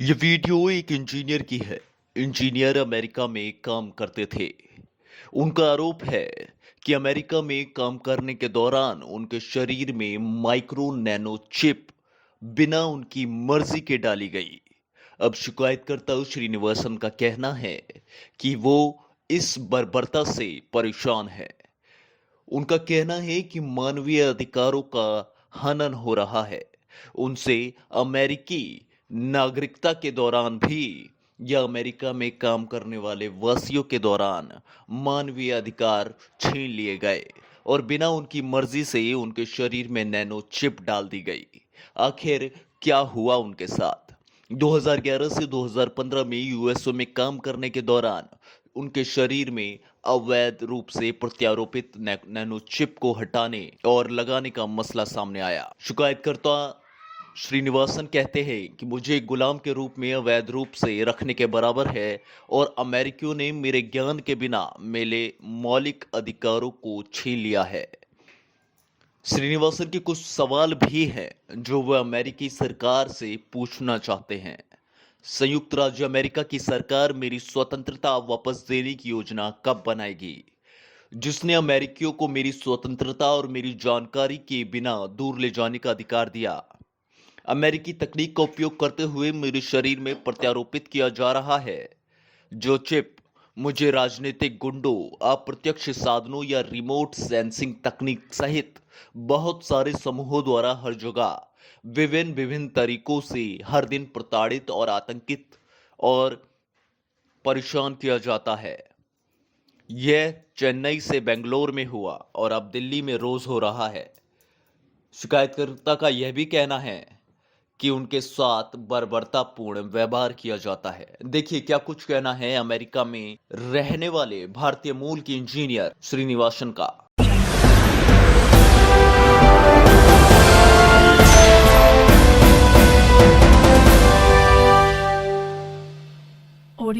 ये वीडियो एक इंजीनियर की है। इंजीनियर अमेरिका में काम करते थे। उनका आरोप है कि अमेरिका में काम करने के दौरान उनके शरीर में माइक्रो नैनो चिप बिना उनकी मर्जी के डाली गई। अब शिकायतकर्ता श्रीनिवासन का कहना है कि वो इस बर्बरता से परेशान है। उनका कहना है कि मानवीय अधिकारों का हनन हो रहा है। उनसे अमेरिकी नागरिकता के दौरान भी या अमेरिका में काम करने वाले वासियों के दौरान मानवीय अधिकार छीन लिए गए और बिना उनकी मर्जी से उनके शरीर में नैनो चिप डाल दी गई। आखिर क्या हुआ उनके साथ? 2011 से 2015 में यूएसओ में काम करने के दौरान उनके शरीर में अवैध रूप से प्रत्यारोपित नैनो चिप को हटाने और लगाने का मसला सामने आया। शिकायतकर्ता श्रीनिवासन कहते हैं कि मुझे एक गुलाम के रूप में अवैध रूप से रखने के बराबर है और अमेरिकियों ने मेरे ज्ञान के बिना मेरे मौलिक अधिकारों को छीन लिया है। श्रीनिवासन के कुछ सवाल भी हैं जो वह अमेरिकी सरकार से पूछना चाहते हैं। संयुक्त राज्य अमेरिका की सरकार मेरी स्वतंत्रता वापस देने की योजना कब बनाएगी, जिसने अमेरिकियों को मेरी स्वतंत्रता और मेरी जानकारी के बिना दूर ले जाने का अधिकार दिया? अमेरिकी तकनीक का उपयोग करते हुए मेरे शरीर में प्रत्यारोपित किया जा रहा है। जो चिप मुझे राजनीतिक गुंडों, अप्रत्यक्ष साधनों या रिमोट सेंसिंग तकनीक सहित बहुत सारे समूहों द्वारा हर जगह विभिन्न विभिन्न तरीकों से हर दिन प्रताड़ित और आतंकित और परेशान किया जाता है। यह चेन्नई से बेंगलोर में हुआ और अब दिल्ली में रोज हो रहा है। शिकायतकर्ता का यह भी कहना है कि उनके साथ बर्बरतापूर्ण व्यवहार किया जाता है। देखिए क्या कुछ कहना है अमेरिका में रहने वाले भारतीय मूल के इंजीनियर श्रीनिवासन का।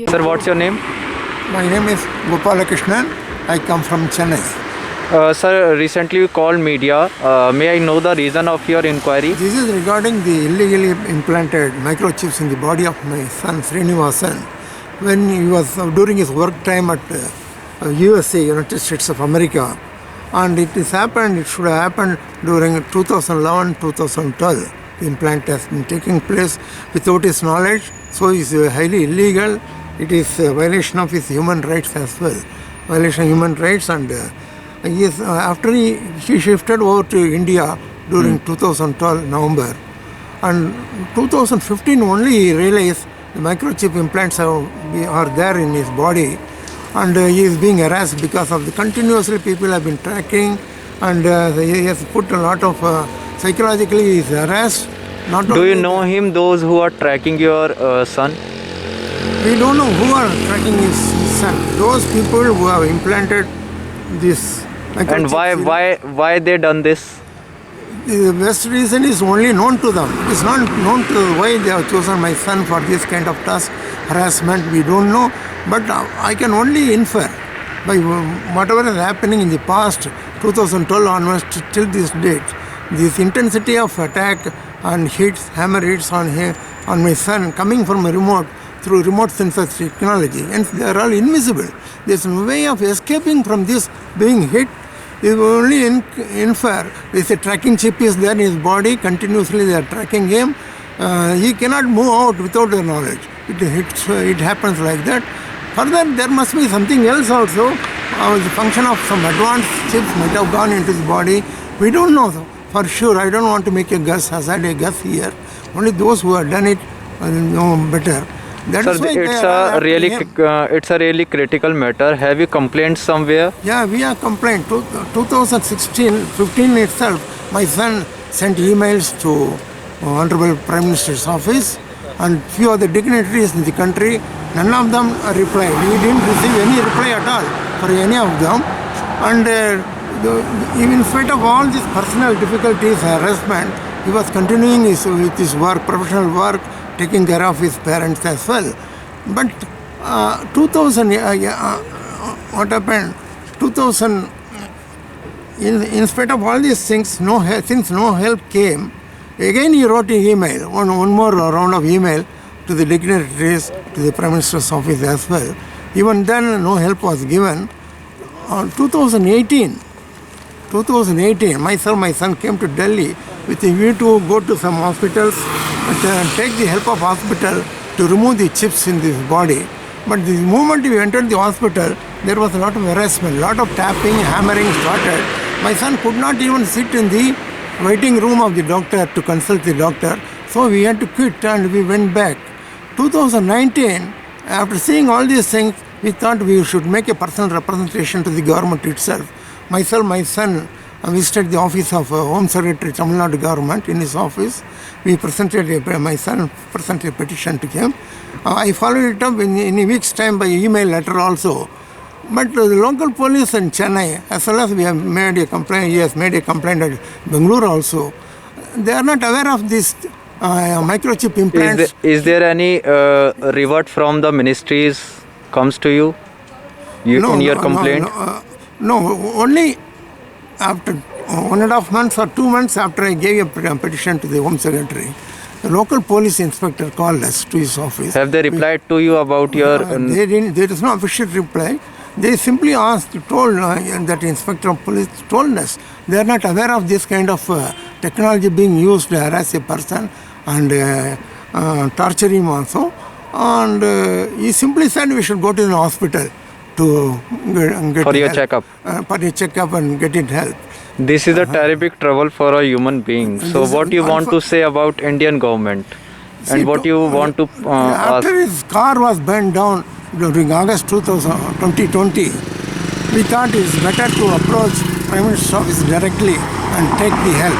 Sir, what's your name? My name is Gopalakrishnan. I come from Chennai. Sir, recently you called media. May I know the reason of your inquiry? This is regarding the illegally implanted microchips in the body of my son Srinivasan when he was during his work time at USA, United States of America. And it should have happened during 2011-2012. The implant has been taking place without his knowledge, so it is highly illegal. It is a violation of his human rights as well. Violation of human rights, and after he shifted over to India during 2012 November, and 2015 only he realized the microchip implants are there in his body, and he is being harassed because of the continuously people have been tracking, and he has put a lot of psychologically he is harassed. Do you know him, those who are tracking your son? We don't know who are tracking his son. Those people who have implanted this. And why they done this? The best reason is only known to them. It is not known to why they have chosen my son for this kind of task, harassment. We don't know, but I can only infer by whatever is happening in the past, 2012 onwards till this date. This intensity of attack and hits, hammer hits on my son coming from a remote through remote sensor technology, and they are all invisible. There is no way of escaping from this being hit. You only infer there is a tracking chip is there in his body. Continuously they are tracking him. He cannot move out without their knowledge. It happens like that. Further, there must be something else also. The function of some advanced chips might have gone into his body. We don't know for sure. I don't want to make a guess, hazard a guess here. Only those who have done it know better. That Sir, it's a really critical matter. Have you complained somewhere? Yeah, we have complained. 2016-15 itself, my son sent emails to Honorable Prime Minister's office and few of the dignitaries in the country. None of them replied. We didn't receive any reply at all for any of them. And even in spite of all these personal difficulties, harassment, he was continuing with his work, professional work, taking care of his parents as well. But 2000, what happened? 2000, in spite of all these things, since no help came, again he wrote an email, one more round of email to the dignitaries, to the Prime Minister's office as well. Even then, no help was given. 2018, myself, my son came to Delhi with a view to go to some hospitals and take the help of hospital to remove the chips in this body. But the moment we entered the hospital, there was a lot of harassment, a lot of tapping, hammering started. My son could not even sit in the waiting room of the doctor to consult the doctor. So we had to quit and we went back. 2019, after seeing all these things, we thought we should make a personal representation to the government itself. Myself, my son visited the office of Home Secretary, Tamil Nadu government. In his office, my son presented a petition to him. I followed it up in a week's time by email letter also. But the local police in Chennai, as well as we have made a complaint, he has made a complaint at Bangalore also. They are not aware of this microchip implants. Is there any revert from the ministries comes to you, in your complaint? No, only after 1.5 months or 2 months after I gave a petition to the Home Secretary, the local police inspector called us to his office. Have they replied to you about your... They didn't, there is no official reply. They simply told that inspector of police told us they are not aware of this kind of technology being used to harass a person and torture him also. And he simply said we should go to the hospital to get for your help. checkup. For a checkup and get it help. This is a terrific trouble for a human being. So what you want to say about Indian government? And what you want to ask? After his car was burned down during August 2020, we thought it is better to approach Prime Minister's office directly and take the help.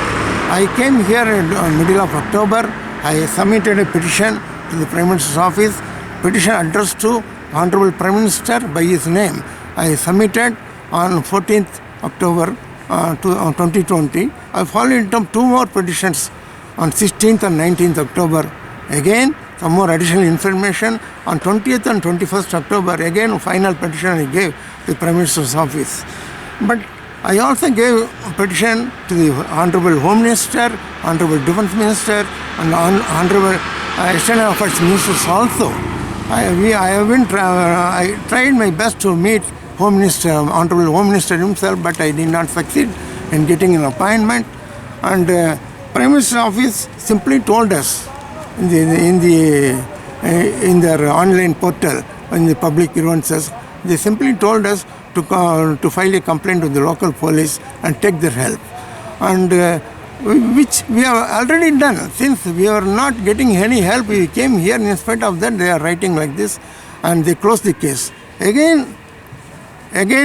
I came here in middle of October. I submitted a petition to the Prime Minister's office, petition addressed to Honorable Prime Minister by his name. I submitted on 14th October 2020. I followed up 2 more petitions on 16th and 19th October. Again, some more additional information. On 20th and 21st October, again, final petition I gave to the Prime Minister's office. But I also gave a petition to the Honorable Home Minister, Honorable Defence Minister, and Honorable External Affairs Ministers also. I tried my best to meet Home Minister, Honorable Home Minister himself, but I did not succeed in getting an appointment. And Prime Minister's office simply told us in their online portal, in the public grievances, they simply told us to file a complaint with the local police and take their help. And which we have already done. Since we are not getting any help, we came here. In spite of that, they are writing like this, and they closed the case. Again,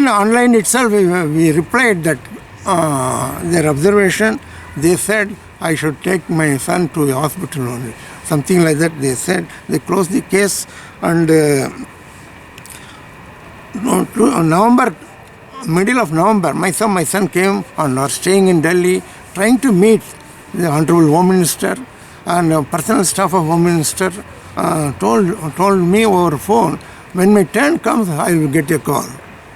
online itself, we replied that their observation. They said I should take my son to a hospital only. Something like that. They said they closed the case, and middle of November, my son came and was staying in Delhi, trying to meet the Honorable Home Minister, and personal staff of Home Minister told me over phone, when my turn comes, I will get a call.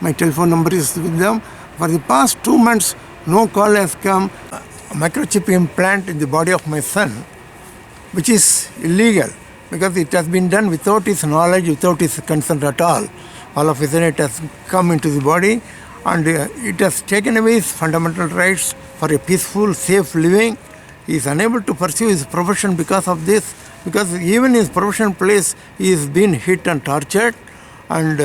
My telephone number is with them. For the past 2 months, no call has come. A microchip implant in the body of my son, which is illegal because it has been done without his knowledge, without his consent at all. All of a sudden, it has come into the body, and it has taken away his fundamental rights for a peaceful, safe living. He is unable to pursue his profession because of this, because even his professional place, he is being hit and tortured, and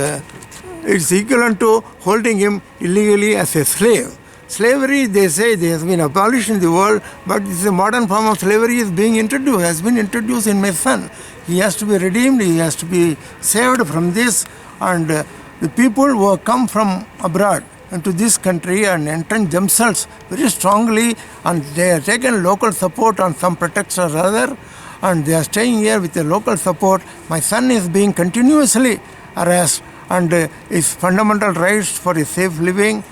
it's equivalent to holding him illegally as a slave. Slavery, they say, has been abolished in the world, but this is a modern form of slavery has been introduced in my son. He has to be redeemed, he has to be saved from this, and the people who have come from abroad into this country and entrenched themselves very strongly, and they have taken local support on some pretext or other, and they are staying here with the local support. My son is being continuously harassed, and his fundamental rights for a safe living,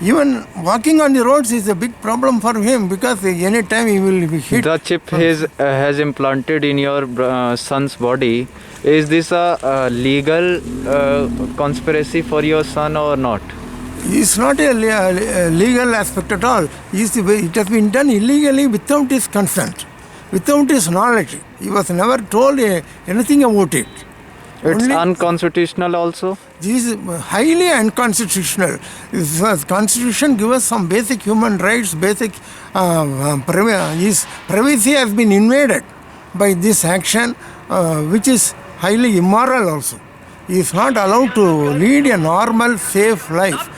even walking on the roads is a big problem for him, because any time he will be hit. The chip has implanted in your son's body. Is this a legal conspiracy for your son or not? It's not a legal aspect at all. It has been done illegally without his consent. without his knowledge. He was never told anything about it. It's Only- unconstitutional also. This is highly unconstitutional. The Constitution gives us some basic human rights, basic his privacy has been invaded by this action, which is highly immoral also. He is not allowed to lead a normal, safe life.